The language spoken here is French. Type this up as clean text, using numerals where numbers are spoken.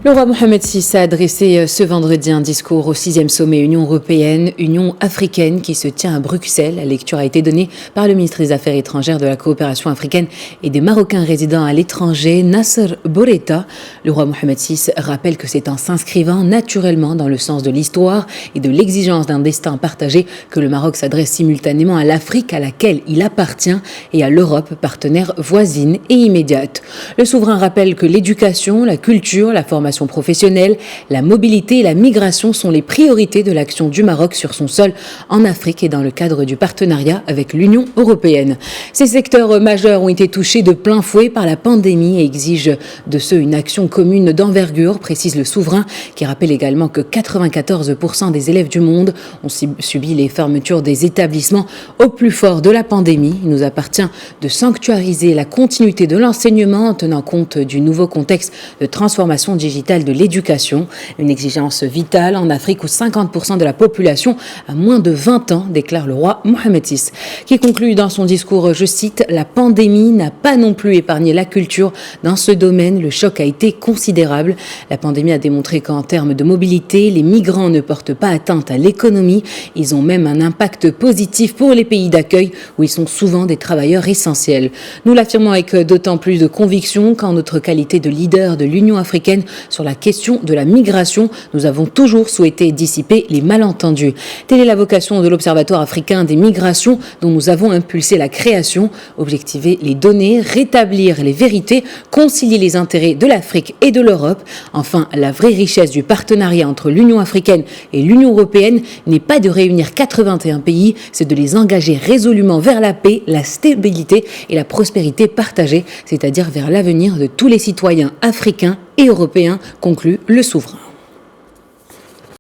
Le roi Mohamed VI a adressé ce vendredi un discours au 6e sommet Union européenne-Union africaine qui se tient à Bruxelles. La lecture a été donnée par le ministre des Affaires étrangères, de la coopération africaine et des Marocains résidant à l'étranger, Nasser Bourita. Le roi Mohamed VI rappelle que c'est en s'inscrivant naturellement dans le sens de l'histoire et de l'exigence d'un destin partagé que le Maroc s'adresse simultanément à l'Afrique à laquelle il appartient et à l'Europe, partenaire voisine et immédiate. Le souverain rappelle que l'éducation, la culture, la formation professionnelle, la mobilité et la migration sont les priorités de l'action du Maroc sur son sol en Afrique et dans le cadre du partenariat avec l'Union européenne. Ces secteurs majeurs ont été touchés de plein fouet par la pandémie et exigent de ceux une action commune d'envergure, précise le souverain, qui rappelle également que 94% des élèves du monde ont subi les fermetures des établissements au plus fort de la pandémie. Il nous appartient de sanctuariser la continuité de l'enseignement en tenant compte du nouveau contexte de transformation digitale de l'éducation, une exigence vitale en Afrique où 50% de la population a moins de 20 ans, déclare le roi Mohamed VI, qui conclut dans son discours, je cite, « La pandémie n'a pas non plus épargné la culture. Dans ce domaine, le choc a été considérable. La pandémie a démontré qu'en termes de mobilité, les migrants ne portent pas atteinte à l'économie. Ils ont même un impact positif pour les pays d'accueil où ils sont souvent des travailleurs essentiels. Nous l'affirmons avec d'autant plus de conviction qu'en notre qualité de leader de l'Union africaine, sur la question de la migration, nous avons toujours souhaité dissiper les malentendus. Telle est la vocation de l'Observatoire africain des migrations dont nous avons impulsé la création, objectiver les données, rétablir les vérités, concilier les intérêts de l'Afrique et de l'Europe. Enfin, la vraie richesse du partenariat entre l'Union africaine et l'Union européenne n'est pas de réunir 81 pays, c'est de les engager résolument vers la paix, la stabilité et la prospérité partagée, c'est-à-dire vers l'avenir de tous les citoyens africains et européen, conclut le souverain.